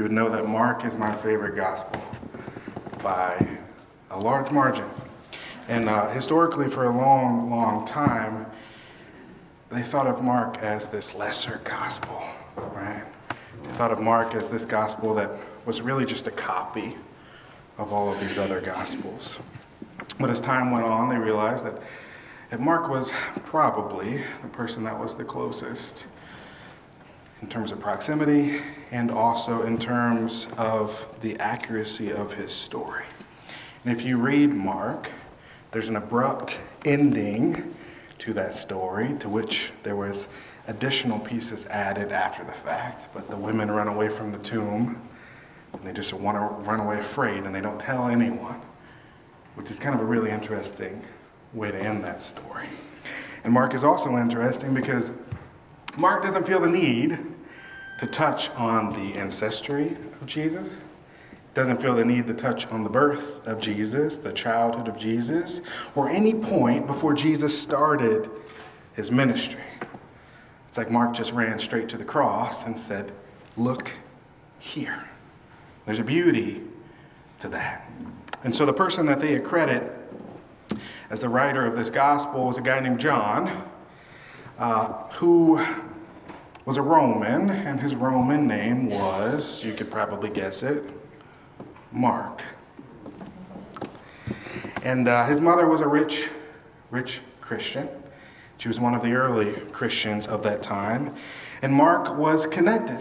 you would know that Mark is my favorite gospel by a large margin. And historically, for a long, long time, they thought of Mark as this lesser gospel, right? They thought of Mark as this gospel that was really just a copy of all of these other gospels. But as time went on, they realized that Mark was probably the person that was the closest in terms of proximity and also in terms of the accuracy of his story. And if you read Mark, there's an abrupt ending to that story, to which there was additional pieces added after the fact. But the women run away from the tomb, and they just want to run away afraid, and they don't tell anyone, which is kind of a really interesting way to end that story. And Mark is also interesting because Mark doesn't feel the need to touch on the ancestry of Jesus. Doesn't feel the need to touch on the birth of Jesus, the childhood of Jesus, or any point before Jesus started his ministry. It's like Mark just ran straight to the cross and said, "Look here." There's a beauty to that. And so the person that they accredit as the writer of this gospel is a guy named John, who was a Roman, and his Roman name was, you could probably guess it, Mark. And his mother was a rich Christian. She was one of the early Christians of that time. And Mark was connected.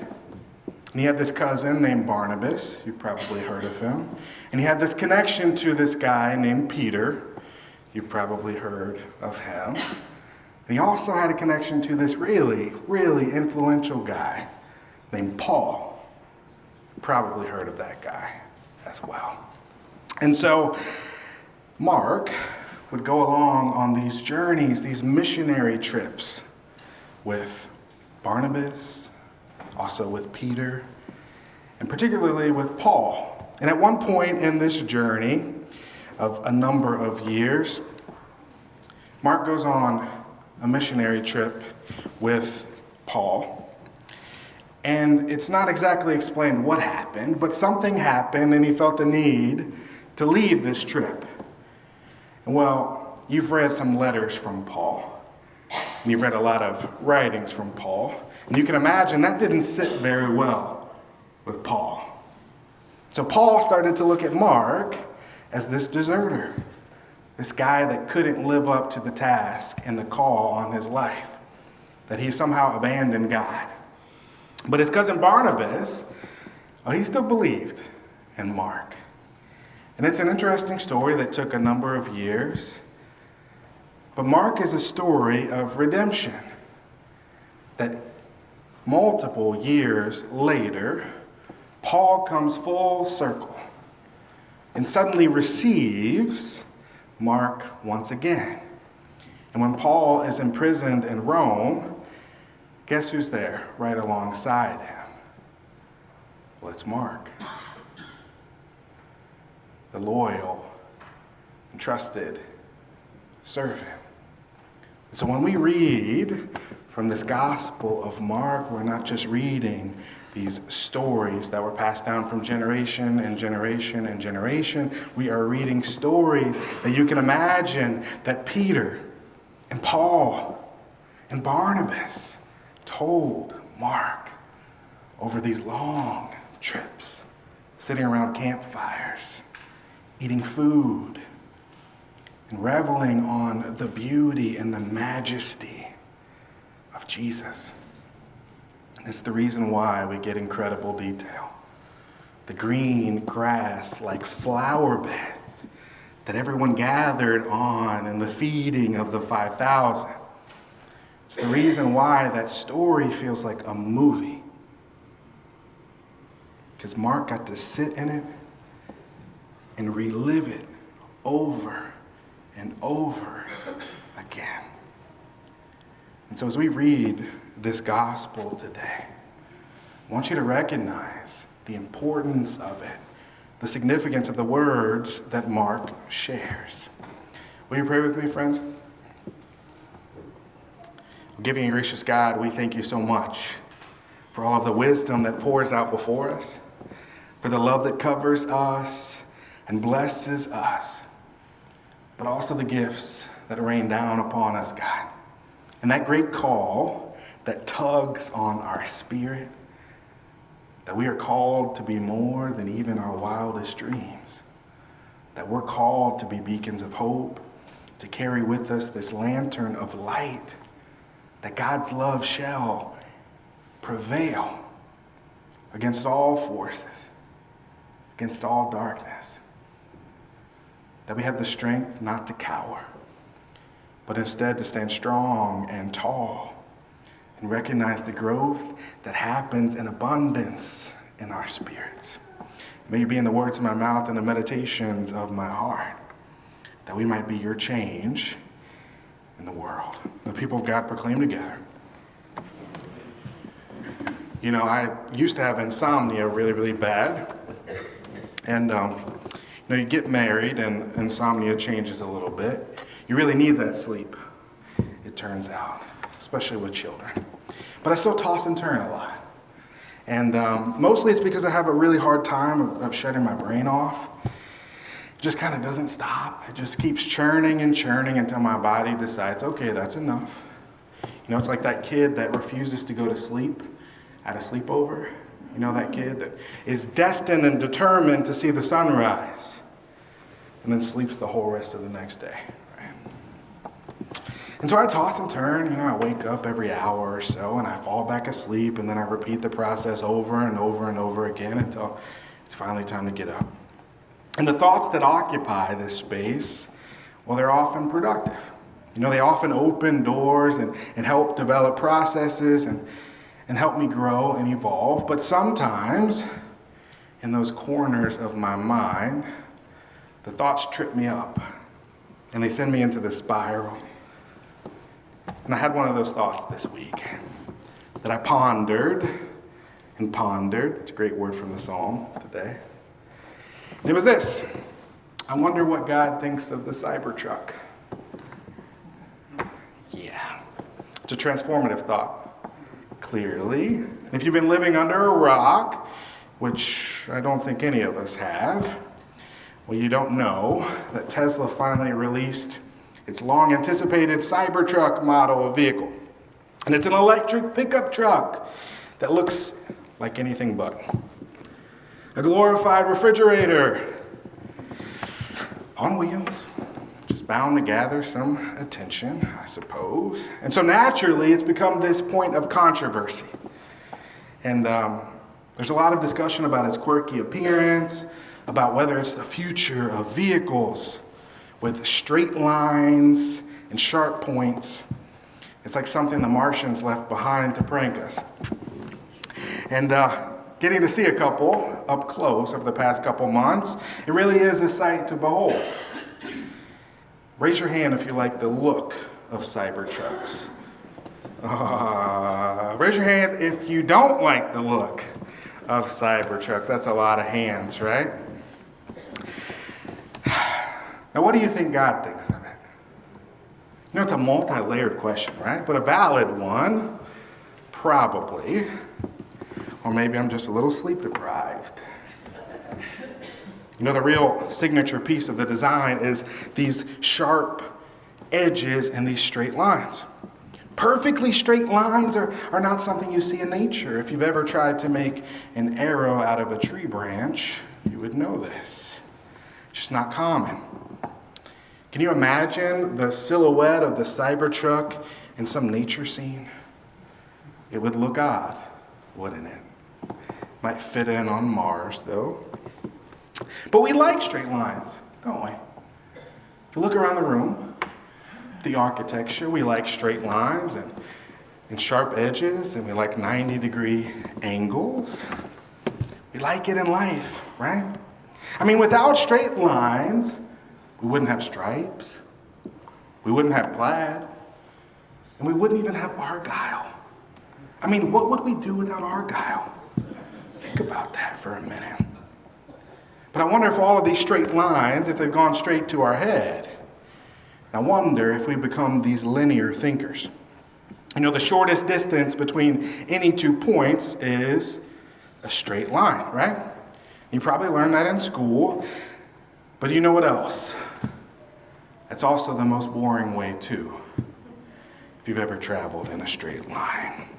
And he had this cousin named Barnabas. You've probably heard of him. And he had this connection to this guy named Peter. You've probably heard of him. And he also had a connection to this really, really influential guy named Paul. You've probably heard of that guy as well. And so Mark would go along on these journeys, these missionary trips with Barnabas, also with Peter, and particularly with Paul. And at one point in this journey of a number of years, Mark goes on a missionary trip with Paul. And it's not exactly explained what happened, but something happened and he felt the need to leave this trip. And well, you've read some letters from Paul. And you've read a lot of writings from Paul. And you can imagine that didn't sit very well with Paul. So Paul started to look at Mark as this deserter, this guy that couldn't live up to the task and the call on his life, that he somehow abandoned God. But his cousin Barnabas, he still believed in Mark. And it's an interesting story that took a number of years. But Mark is a story of redemption, that multiple years later, Paul comes full circle and suddenly receives Mark once again. And when Paul is imprisoned in Rome, guess who's there right alongside him? Well, it's Mark, the loyal and trusted servant. So when we read from this Gospel of Mark, we're not just reading these stories that were passed down from generation and generation and generation. We are reading stories that you can imagine that Peter and Paul and Barnabas told Mark over these long trips, sitting around campfires, eating food, and reveling on the beauty and the majesty of Jesus. And it's the reason why we get incredible detail. The green grass like flower beds that everyone gathered on in the feeding of the 5,000. It's the reason why that story feels like a movie. Because Mark got to sit in it and relive it over and over again. And so as we read this gospel today, I want you to recognize the importance of it, the significance of the words that Mark shares. Will you pray with me, friends? Giving and gracious God, we thank you so much for all of the wisdom that pours out before us. for the love that covers us and blesses us, but also the gifts that rain down upon us, God. And that great call that tugs on our spirit, that we are called to be more than even our wildest dreams, that we're called to be beacons of hope, to carry with us this lantern of light, that God's love shall prevail against all forces, against all darkness, that we have the strength not to cower, but instead to stand strong and tall and recognize the growth that happens in abundance in our spirits. May it be in the words of my mouth and the meditations of my heart, that we might be your change in the world. The people of God proclaim together. You know, I used to have insomnia really, really bad. And, you get married and insomnia changes a little bit. You really need that sleep, it turns out, especially with children. But I still toss and turn a lot. And mostly it's because I have a really hard time of shutting my brain off. It just kind of doesn't stop. It just keeps churning and churning until my body decides, okay, that's enough. You know, it's like that kid that refuses to go to sleep at a sleepover. You know, that kid that is destined and determined to see the sunrise and then sleeps the whole rest of the next day. Right? And so I toss and turn. You know, I wake up every hour or so and I fall back asleep, and then I repeat the process over and over and over again until it's finally time to get up. And the thoughts that occupy this space, well, they're often productive. You know, they often open doors and help develop processes and help me grow and evolve. But sometimes, in those corners of my mind, the thoughts trip me up and they send me into the spiral. And I had one of those thoughts this week that I pondered and pondered. It's a great word from the Psalm today. And it was this: I wonder what God thinks of the Cybertruck. Yeah, it's a transformative thought, clearly. If you've been living under a rock, which I don't think any of us have, well, you don't know that Tesla finally released its long-anticipated Cybertruck model of vehicle. And it's an electric pickup truck that looks like anything but. A glorified refrigerator on wheels, just bound to gather some attention, I suppose. And so naturally, it's become this point of controversy. And there's a lot of discussion about its quirky appearance, about whether it's the future of vehicles with straight lines and sharp points. It's like something the Martians left behind to prank us. And getting to see a couple up close over the past couple months, it really is a sight to behold. Raise your hand if you like the look of Cybertrucks. Raise your hand if you don't like the look of Cybertrucks. That's a lot of hands, right? Now, what do you think God thinks of it? You know, it's a multi-layered question, right? But a valid one, probably. Or maybe I'm just a little sleep deprived. You know, the real signature piece of the design is these sharp edges and these straight lines. Perfectly straight lines are not something you see in nature. If you've ever tried to make an arrow out of a tree branch, you would know this. It's just not common. Can you imagine the silhouette of the Cybertruck in some nature scene? It would look odd, wouldn't it? Might fit in on Mars, though. But we like straight lines, don't we? If you look around the room, the architecture, we like straight lines and sharp edges, and we like 90-degree angles. We like it in life, right? I mean, without straight lines, we wouldn't have stripes, we wouldn't have plaid, and we wouldn't even have Argyle. I mean, what would we do without Argyle? Think about that for a minute. But I wonder if all of these straight lines, if they've gone straight to our head. I wonder if we become these linear thinkers. You know, the shortest distance between any 2 points is a straight line, right? You probably learned that in school, but you know what else? That's also the most boring way too, if you've ever traveled in a straight line.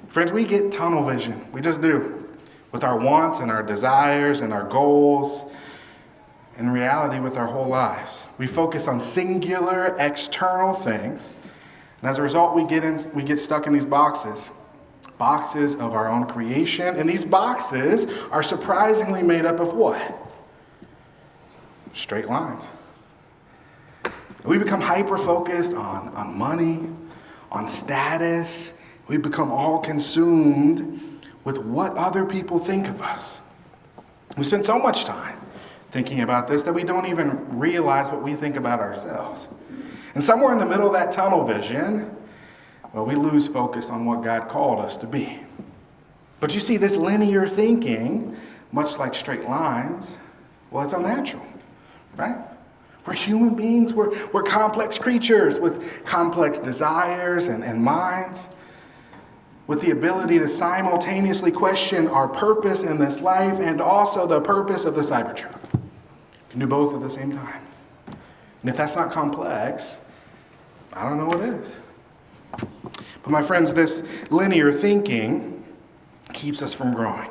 Friends, we get tunnel vision. We just do. With our wants and our desires and our goals. In reality, with our whole lives. We focus on singular external things. And as a result, we get stuck in these boxes. Boxes of our own creation. And these boxes are surprisingly made up of what? Straight lines. We become hyper-focused on money, on status. We become all consumed with what other people think of us. We spend so much time thinking about this that we don't even realize what we think about ourselves. And somewhere in the middle of that tunnel vision, well, we lose focus on what God called us to be. But you see, this linear thinking, much like straight lines, well, it's unnatural, right? We're human beings. We're complex creatures with complex desires and minds, with the ability to simultaneously question our purpose in this life and also the purpose of the Cybertruck. You can do both at the same time. And if that's not complex, I don't know what is. But my friends, this linear thinking keeps us from growing.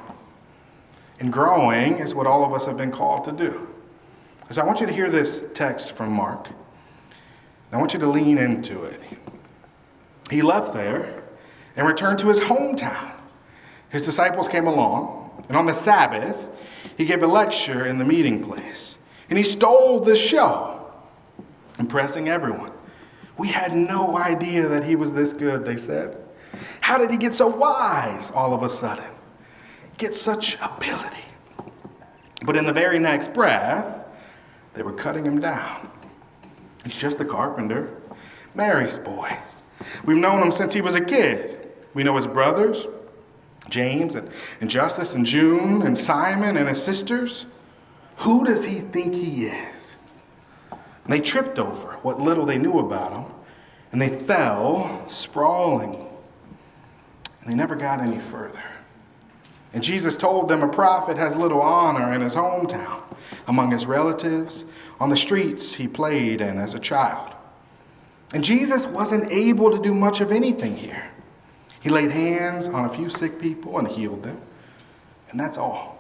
And growing is what all of us have been called to do. So I want you to hear this text from Mark. I want you to lean into it. He left there and returned to his hometown. His disciples came along, and on the Sabbath, he gave a lecture in the meeting place. And he stole the show, impressing everyone. We had no idea that he was this good, they said. How did he get so wise all of a sudden? Get such ability. But in the very next breath, they were cutting him down. He's just the carpenter, Mary's boy. We've known him since he was a kid. We know his brothers, James and Justus and June and Simon and his sisters. Who does he think he is? And they tripped over what little they knew about him, and they fell sprawling. And they never got any further. And Jesus told them a prophet has little honor in his hometown, among his relatives, on the streets he played in as a child. And Jesus wasn't able to do much of anything here. He laid hands on a few sick people and healed them, and that's all.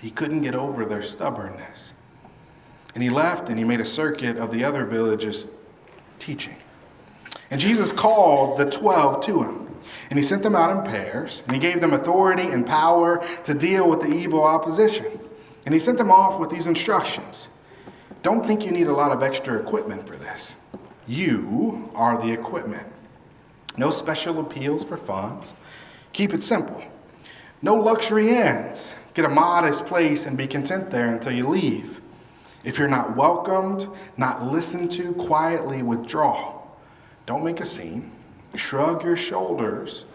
He couldn't get over their stubbornness. And he left and he made a circuit of the other villages teaching. And Jesus called the 12 to him. And he sent them out in pairs, and he gave them authority and power to deal with the evil opposition. And he sent them off with these instructions. Don't think you need a lot of extra equipment for this. You are the equipment. No special appeals for funds. Keep it simple. No luxury ends. Get a modest place and be content there until you leave. If you're not welcomed, not listened to, quietly withdraw. Don't make a scene. Shrug your shoulders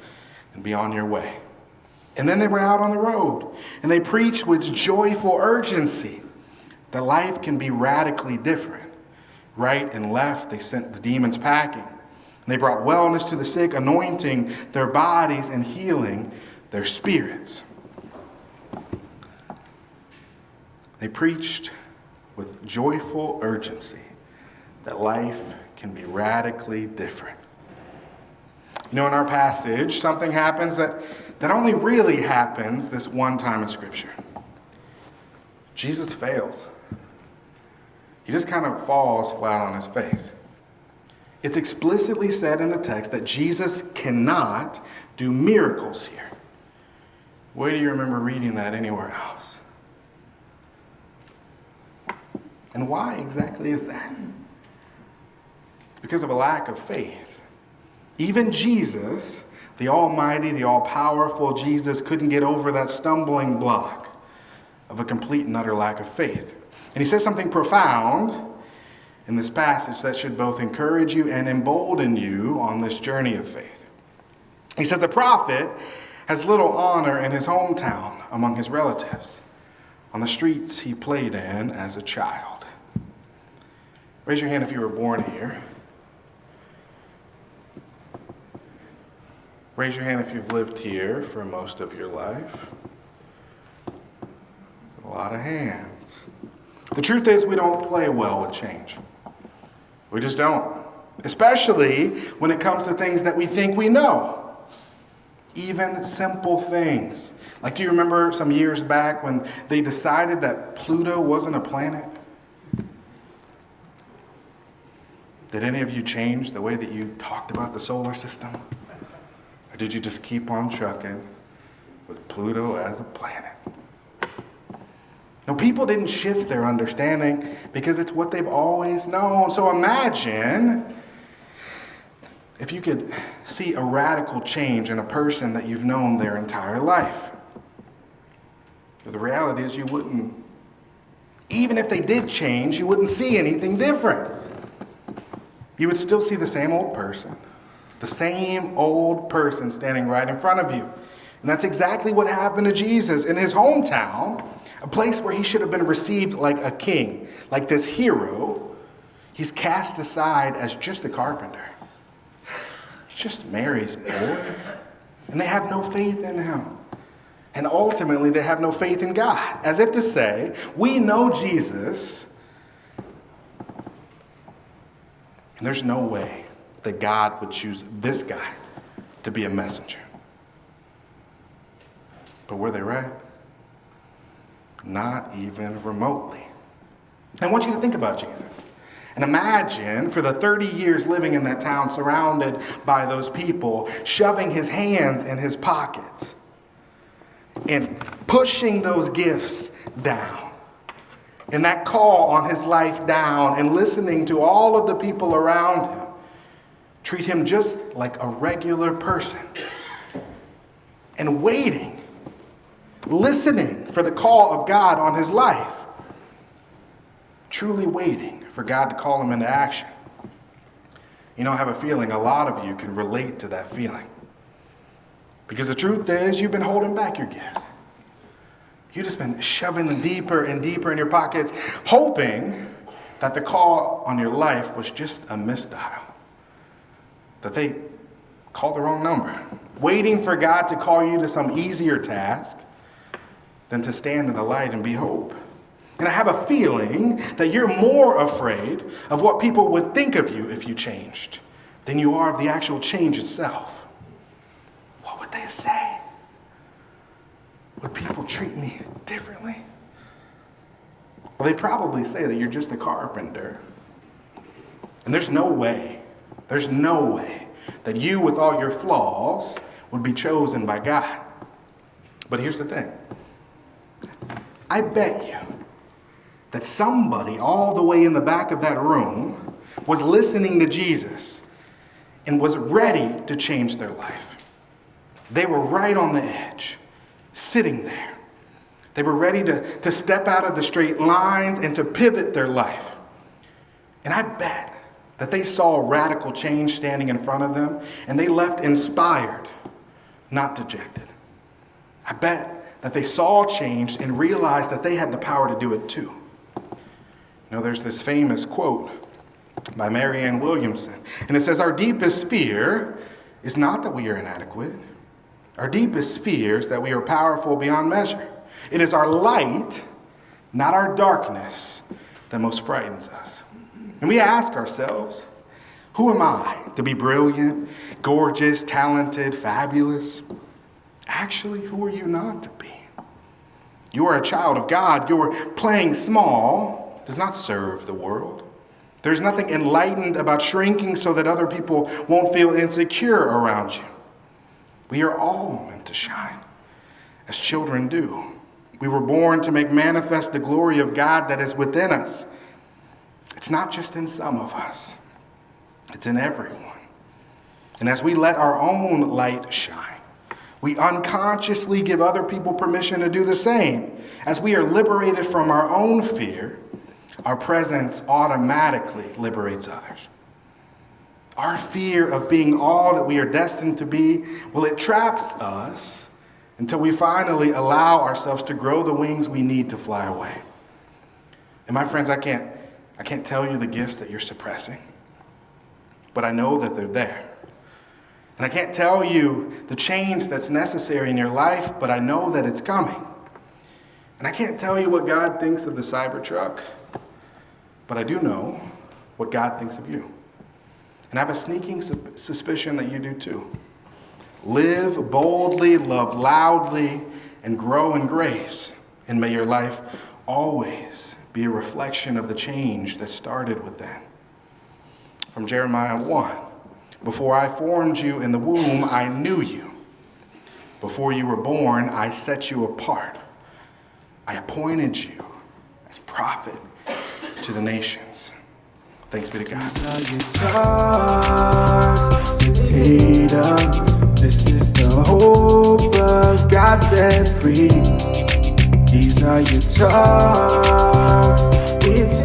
and be on your way. And then they were out on the road, and they preached with joyful urgency that life can be radically different. Right and left, they sent the demons packing. And they brought wellness to the sick, anointing their bodies and healing their spirits. They preached with joyful urgency that life can be radically different. You know, in our passage, something happens that only really happens this one time in Scripture. Jesus fails. He just kind of falls flat on his face. It's explicitly said in the text that Jesus cannot do miracles here. Where do you remember reading that anywhere else? And why exactly is that? Because of a lack of faith. Even Jesus, the almighty, the all-powerful Jesus, couldn't get over that stumbling block of a complete and utter lack of faith. And he says something profound in this passage that should both encourage you and embolden you on this journey of faith. He says a prophet has little honor in his hometown among his relatives, on the streets he played in as a child. Raise your hand if you were born here. Raise your hand if you've lived here for most of your life. A lot of hands. The truth is, we don't play well with change. We just don't. Especially when it comes to things that we think we know. Even simple things. Like, do you remember some years back when they decided that Pluto wasn't a planet? Did any of you change the way that you talked about the solar system? Or did you just keep on trucking with Pluto as a planet? No, people didn't shift their understanding because it's what they've always known. So imagine if you could see a radical change in a person that you've known their entire life. But the reality is you wouldn't. Even if they did change, you wouldn't see anything different. You would still see the same old person. The same old person standing right in front of you. And that's exactly what happened to Jesus in his hometown, a place where he should have been received like a king, like this hero. He's cast aside as just a carpenter. He's just Mary's boy. And they have no faith in him. And ultimately, they have no faith in God. As if to say, we know Jesus, and there's no way that God would choose this guy to be a messenger. But were they right? Not even remotely. I want you to think about Jesus. And imagine for the 30 years living in that town, surrounded by those people, shoving his hands in his pockets and pushing those gifts down. And that call on his life down, and listening to all of the people around him treat him just like a regular person. And waiting, listening for the call of God on his life. Truly waiting for God to call him into action. You know, I have a feeling a lot of you can relate to that feeling. Because the truth is, you've been holding back your gifts. You've just been shoving them deeper and deeper in your pockets, hoping that the call on your life was just a misdial. That they called the wrong number. Waiting for God to call you to some easier task than to stand in the light and be hope. And I have a feeling that you're more afraid of what people would think of you if you changed than you are of the actual change itself. What would they say? Would people treat me differently? Well, they'd probably say that you're just a carpenter. And there's no way that you, with all your flaws, would be chosen by God. But here's the thing. I bet you that somebody all the way in the back of that room was listening to Jesus and was ready to change their life. They were right on the edge, sitting there. They were ready to step out of the straight lines and to pivot their life. And I bet that they saw radical change standing in front of them, and they left inspired, not dejected. I bet that they saw change and realized that they had the power to do it too. You know, there's this famous quote by Marianne Williamson, and it says, "Our deepest fear is not that we are inadequate. Our deepest fear is that we are powerful beyond measure. It is our light, not our darkness, that most frightens us." And we ask ourselves, who am I to be brilliant, gorgeous, talented, fabulous? Actually, who are you not to be? You are a child of God. Your playing small does not serve the world. There's nothing enlightened about shrinking so that other people won't feel insecure around you. We are all meant to shine, as children do. We were born to make manifest the glory of God that is within us. It's not just in some of us. It's in everyone. And as we let our own light shine, we unconsciously give other people permission to do the same. As we are liberated from our own fear, our presence automatically liberates others. Our fear of being all that we are destined to be, well, it traps us until we finally allow ourselves to grow the wings we need to fly away. And my friends, I can't tell you the gifts that you're suppressing, but I know that they're there. And I can't tell you the change that's necessary in your life, but I know that it's coming. And I can't tell you what God thinks of the Cybertruck, but I do know what God thinks of you. And I have a sneaking suspicion that you do too. Live boldly, love loudly, and grow in grace. And may your life always be a reflection of the change that started with that. From Jeremiah 1, before I formed you in the womb, I knew you. Before you were born, I set you apart. I appointed you as prophet to the nations. Thanks be to God. This is the hope of God set free. These are your talks. It's